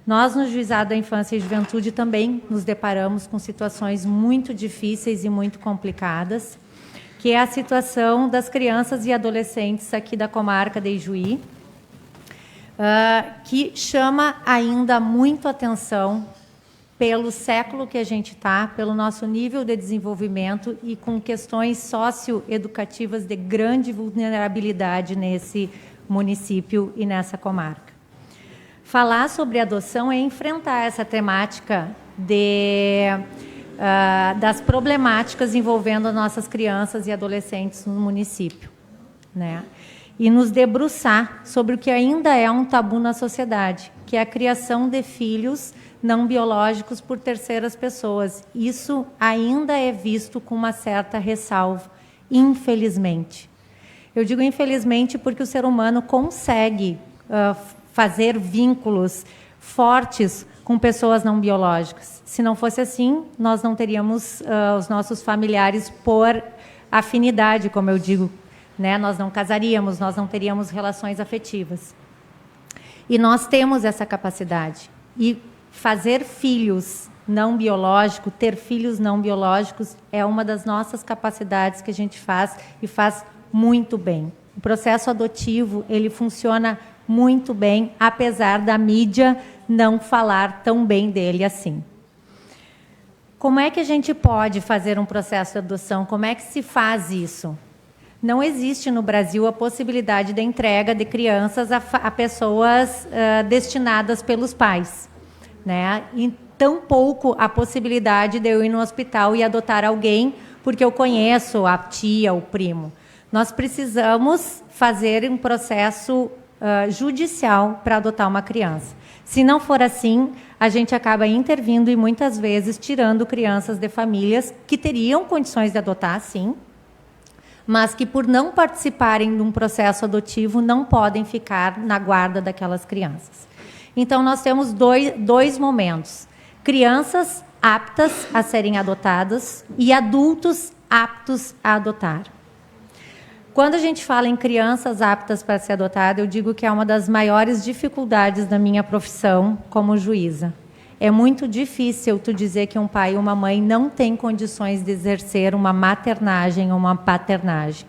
Nós, no Juizado da Infância e Juventude, também nos deparamos com situações muito difíceis e muito complicadas, que é a situação das crianças e adolescentes aqui da comarca de Ijuí, que chama ainda muito atenção pelo século que a gente está, pelo nosso nível de desenvolvimento e com questões socioeducativas de grande vulnerabilidade nesse município e nessa comarca. Falar sobre adoção é enfrentar essa temática das problemáticas envolvendo nossas crianças e adolescentes no município, né? E nos debruçar sobre o que ainda é um tabu na sociedade, que é a criação de filhos não biológicos por terceiras pessoas. Isso ainda é visto com uma certa ressalva, infelizmente. Eu digo infelizmente porque o ser humano consegue fazer vínculos fortes com pessoas não biológicas. Se não fosse assim, nós não teríamos os nossos familiares por afinidade, como eu digo, né? Nós não casaríamos, nós não teríamos relações afetivas. E nós temos essa capacidade. E fazer filhos não biológicos, ter filhos não biológicos, é uma das nossas capacidades que a gente faz e faz muito bem. O processo adotivo, ele funciona muito bem, apesar da mídia não falar tão bem dele assim. Como é que a gente pode fazer um processo de adoção? Como é que se faz isso? Não existe no Brasil a possibilidade de entrega de crianças a pessoas destinadas pelos pais, né? E tampouco a possibilidade de eu ir no hospital e adotar alguém porque eu conheço a tia, o primo. Nós precisamos fazer um processo judicial para adotar uma criança. Se não for assim, a gente acaba intervindo e muitas vezes tirando crianças de famílias que teriam condições de adotar, sim, mas que por não participarem de um processo adotivo não podem ficar na guarda daquelas crianças. Então, nós temos dois momentos. Crianças aptas a serem adotadas e adultos aptos a adotar. Quando a gente fala em crianças aptas para ser adotada, eu digo que é uma das maiores dificuldades da minha profissão como juíza. É muito difícil tu dizer que um pai ou uma mãe não tem condições de exercer uma maternagem ou uma paternagem.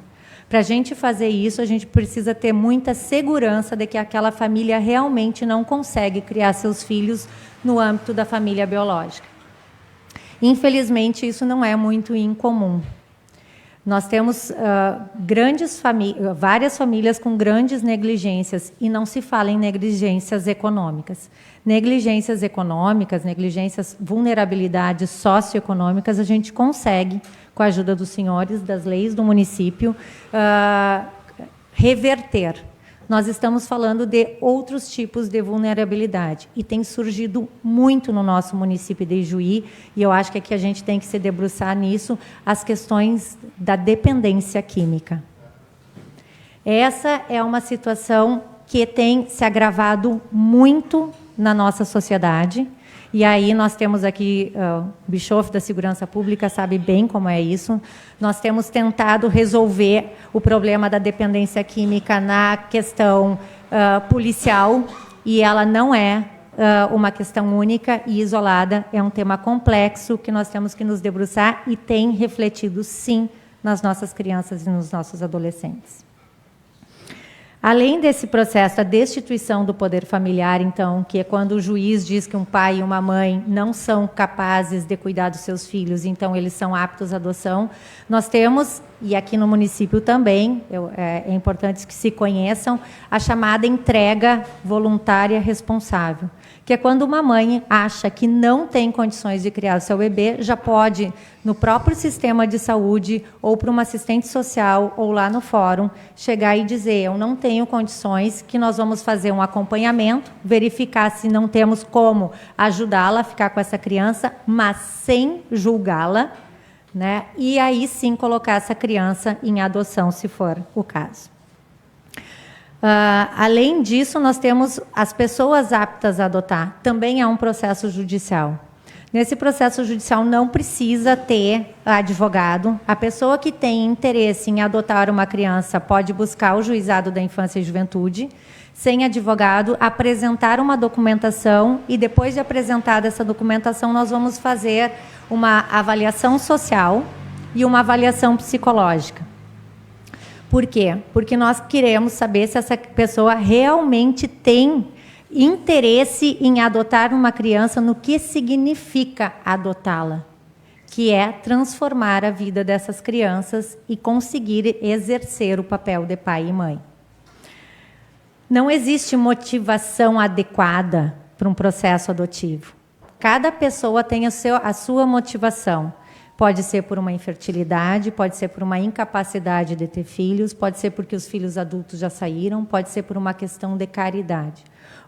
Para a gente fazer isso, a gente precisa ter muita segurança de que aquela família realmente não consegue criar seus filhos no âmbito da família biológica. Infelizmente, isso não é muito incomum. Nós temos várias famílias com grandes negligências, e não se fala em negligências econômicas. Negligências econômicas, negligências, vulnerabilidades socioeconômicas, a gente consegue, com a ajuda dos senhores, das leis do município, reverter. Nós estamos falando de outros tipos de vulnerabilidade, e tem surgido muito no nosso município de Ijuí, e eu acho que aqui a gente tem que se debruçar nisso, as questões da dependência química. Essa é uma situação que tem se agravado muito na nossa sociedade, e aí nós temos aqui, o Bischoff da Segurança Pública sabe bem como é isso. Nós temos tentado resolver o problema da dependência química na questão policial, e ela não é uma questão única e isolada, é um tema complexo que nós temos que nos debruçar e tem refletido, sim, nas nossas crianças e nos nossos adolescentes. Além desse processo, a destituição do poder familiar, então, que é quando o juiz diz que um pai e uma mãe não são capazes de cuidar dos seus filhos, então eles são aptos à adoção, nós temos, e aqui no município também, é importante que se conheçam, a chamada entrega voluntária responsável, que é quando uma mãe acha que não tem condições de criar o seu bebê, já pode, no próprio sistema de saúde, ou para uma assistente social, ou lá no fórum, chegar e dizer, eu não tenho condições, que nós vamos fazer um acompanhamento, verificar se não temos como ajudá-la a ficar com essa criança, mas sem julgá-la, né? E aí sim colocar essa criança em adoção, se for o caso. Além disso, nós temos as pessoas aptas a adotar. Também é um processo judicial. Nesse processo judicial não precisa ter advogado. A pessoa que tem interesse em adotar uma criança pode buscar o Juizado da Infância e Juventude, sem advogado, apresentar uma documentação e depois de apresentada essa documentação nós vamos fazer uma avaliação social e uma avaliação psicológica. Por quê? Porque nós queremos saber se essa pessoa realmente tem interesse em adotar uma criança, no que significa adotá-la, que é transformar a vida dessas crianças e conseguir exercer o papel de pai e mãe. Não existe motivação adequada para um processo adotivo. Cada pessoa tem a sua motivação. Pode ser por uma infertilidade, pode ser por uma incapacidade de ter filhos, pode ser porque os filhos adultos já saíram, pode ser por uma questão de caridade.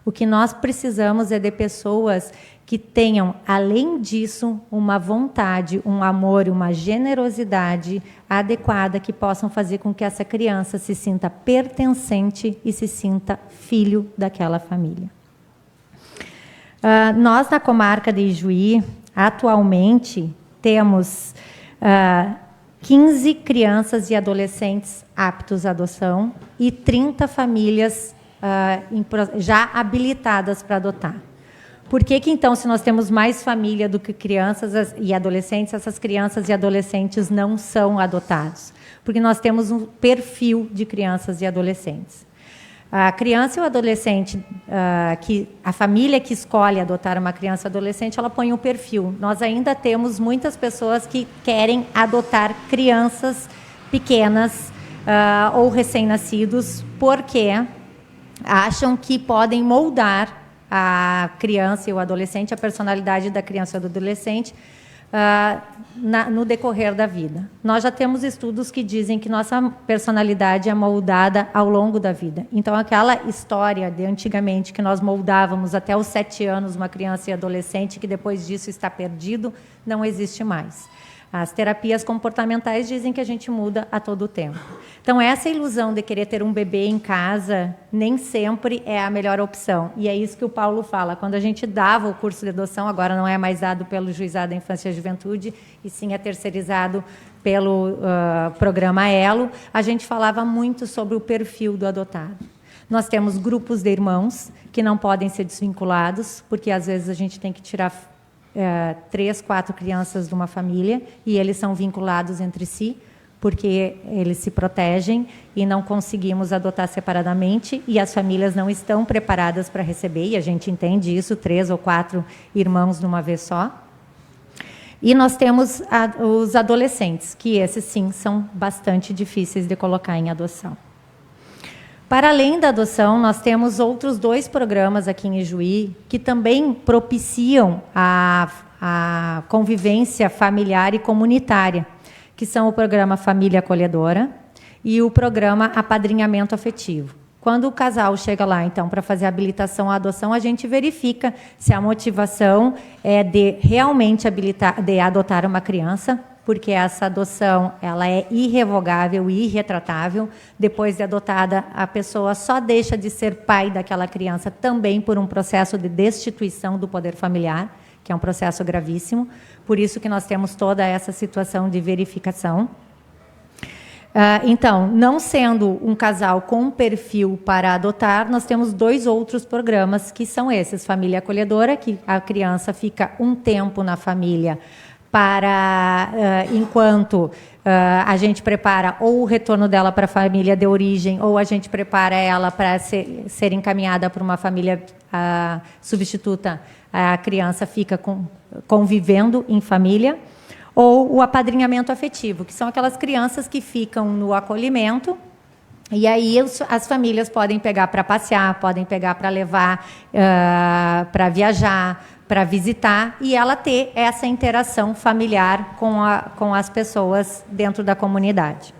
O que nós precisamos é de pessoas que tenham, além disso, uma vontade, um amor, uma generosidade adequada que possam fazer com que essa criança se sinta pertencente e se sinta filho daquela família. Nós, na comarca de Ijuí, atualmente, temos 15 crianças e adolescentes aptos à adoção e 30 famílias já habilitadas para adotar. Por que, então, se nós temos mais família do que crianças e adolescentes, essas crianças e adolescentes não são adotados? Porque nós temos um perfil de crianças e adolescentes. A criança e o adolescente, a família que escolhe adotar uma criança e adolescente, ela põe um perfil. Nós ainda temos muitas pessoas que querem adotar crianças pequenas ou recém-nascidos, porque acham que podem moldar a criança e o adolescente, a personalidade da criança e do adolescente, no decorrer da vida. Nós já temos estudos que dizem que nossa personalidade é moldada ao longo da vida. Então, aquela história de antigamente que nós moldávamos até os 7 anos uma criança e adolescente, que depois disso está perdido, não existe mais. As terapias comportamentais dizem que a gente muda a todo tempo. Então, essa ilusão de querer ter um bebê em casa nem sempre é a melhor opção. E é isso que o Paulo fala. Quando a gente dava o curso de adoção, agora não é mais dado pelo Juizado da Infância e Juventude, e sim é terceirizado pelo programa ELO, a gente falava muito sobre o perfil do adotado. Nós temos grupos de irmãos que não podem ser desvinculados, porque às vezes a gente tem que tirar 3, 4 crianças de uma família e eles são vinculados entre si porque eles se protegem e não conseguimos adotar separadamente e as famílias não estão preparadas para receber, e a gente entende isso, 3 ou 4 irmãos de uma vez só. E nós temos os adolescentes, que esses sim são bastante difíceis de colocar em adoção. Para além da adoção, nós temos outros 2 programas aqui em Ijuí que também propiciam a convivência familiar e comunitária, que são o programa Família Acolhedora e o programa Apadrinhamento Afetivo. Quando o casal chega lá, então, para fazer a habilitação à adoção, a gente verifica se a motivação é de realmente adotar uma criança, porque essa adoção ela é irrevogável e irretratável. Depois de adotada, a pessoa só deixa de ser pai daquela criança também por um processo de destituição do poder familiar, que é um processo gravíssimo. Por isso que nós temos toda essa situação de verificação. Então, não sendo um casal com perfil para adotar, nós temos 2 outros programas, que são esses. Família Acolhedora, que a criança fica um tempo na família enquanto a gente prepara ou o retorno dela para a família de origem, ou a gente prepara ela para ser encaminhada para uma família substituta, a criança fica convivendo em família, ou o apadrinhamento afetivo, que são aquelas crianças que ficam no acolhimento, e aí as famílias podem pegar para passear, podem pegar para levar para viajar, para visitar, e ela ter essa interação familiar com as pessoas dentro da comunidade.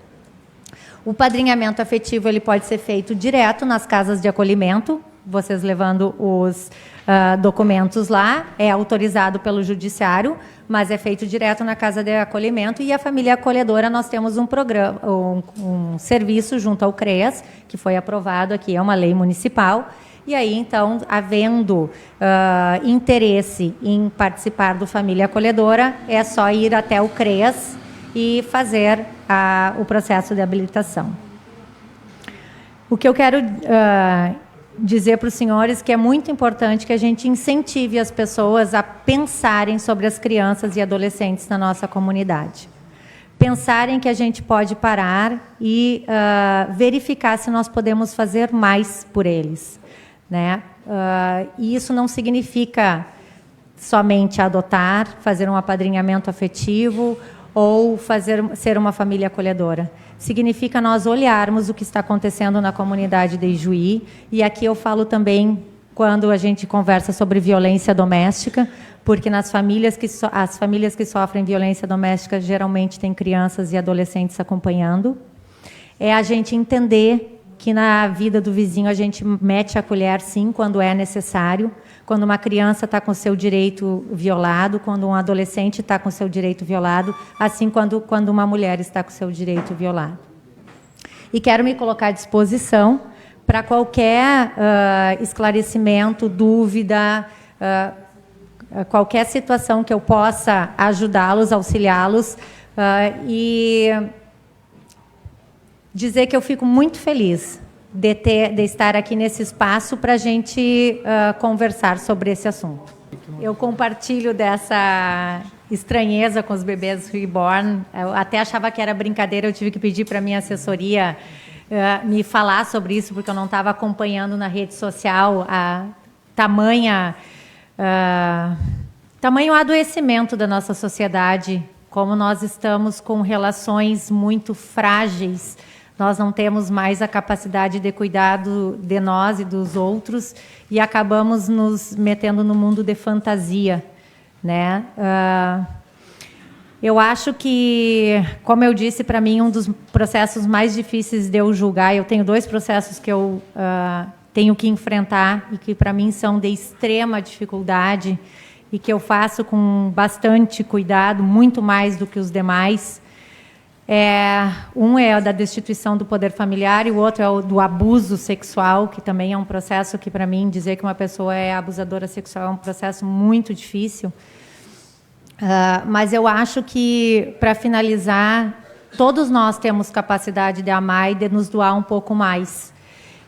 O padrinhamento afetivo ele pode ser feito direto nas casas de acolhimento, vocês levando os documentos lá, é autorizado pelo judiciário, mas é feito direto na casa de acolhimento. E a família acolhedora, nós temos um programa, um serviço junto ao CREAS, que foi aprovado aqui, é uma lei municipal, E aí, então, havendo interesse em participar do Família Acolhedora, é só ir até o CREAS e fazer o processo de habilitação. O que eu quero dizer para os senhores que é muito importante que a gente incentive as pessoas a pensarem sobre as crianças e adolescentes na nossa comunidade. Pensarem que a gente pode parar e verificar se nós podemos fazer mais por eles, né? E isso não significa somente adotar, fazer um apadrinhamento afetivo ou ser uma família acolhedora. Significa nós olharmos o que está acontecendo na comunidade de Ijuí, e aqui eu falo também quando a gente conversa sobre violência doméstica, porque as famílias que sofrem violência doméstica geralmente têm crianças e adolescentes acompanhando. É a gente entender que na vida do vizinho a gente mete a colher, sim, quando é necessário, quando uma criança está com seu direito violado, quando um adolescente está com seu direito violado, assim quando uma mulher está com seu direito violado. E quero me colocar à disposição para qualquer esclarecimento, dúvida, qualquer situação que eu possa ajudá-los, auxiliá-los, e dizer que eu fico muito feliz de estar aqui nesse espaço para a gente conversar sobre esse assunto. Eu compartilho dessa estranheza com os bebês reborn. Eu até achava que era brincadeira, eu tive que pedir para a minha assessoria me falar sobre isso, porque eu não estava acompanhando na rede social tamanho adoecimento da nossa sociedade, como nós estamos com relações muito frágeis. Nós não temos mais a capacidade de cuidar de nós e dos outros e acabamos nos metendo no mundo de fantasia, né? Eu acho que, como eu disse, para mim, um dos processos mais difíceis de eu julgar, eu tenho 2 processos que eu tenho que enfrentar e que, para mim, são de extrema dificuldade e que eu faço com bastante cuidado, muito mais do que os demais. Um é o da destituição do poder familiar e o outro é o do abuso sexual, que também é um processo que, para mim, dizer que uma pessoa é abusadora sexual é um processo muito difícil. Mas eu acho que, para finalizar, todos nós temos capacidade de amar e de nos doar um pouco mais.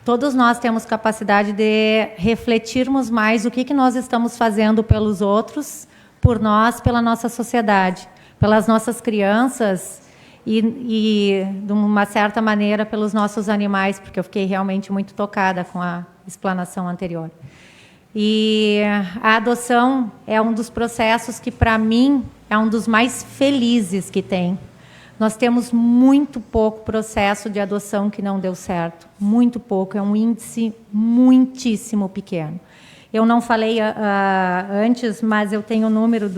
Todos nós temos capacidade de refletirmos mais o que nós estamos fazendo pelos outros, por nós, pela nossa sociedade, pelas nossas crianças e, de uma certa maneira, pelos nossos animais, porque eu fiquei realmente muito tocada com a explanação anterior. E a adoção é um dos processos que, para mim, é um dos mais felizes que tem. Nós temos muito pouco processo de adoção que não deu certo. Muito pouco, é um índice muitíssimo pequeno. Eu não falei antes, mas eu tenho o número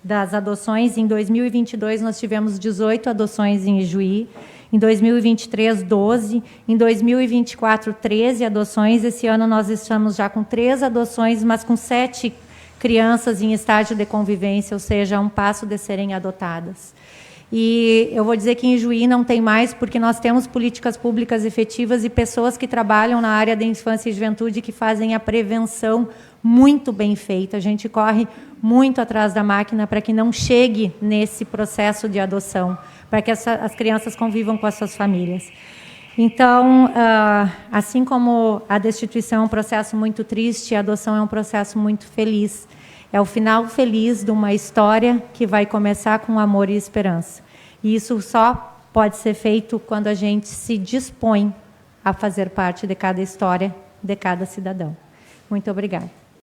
das adoções. Em 2022, nós tivemos 18 adoções em Ijuí. Em 2023, 12. Em 2024, 13 adoções. Esse ano nós estamos já com 3 adoções, mas com 7 crianças em estágio de convivência, ou seja, a um passo de serem adotadas. E eu vou dizer que em Ijuí não tem mais, porque nós temos políticas públicas efetivas e pessoas que trabalham na área da infância e juventude que fazem a prevenção muito bem feita. A gente corre muito atrás da máquina para que não chegue nesse processo de adoção, para que as crianças convivam com as suas famílias. Então, assim como a destituição é um processo muito triste, a adoção é um processo muito feliz. É o final feliz de uma história que vai começar com amor e esperança. E isso só pode ser feito quando a gente se dispõe a fazer parte de cada história, de cada cidadão. Muito obrigada.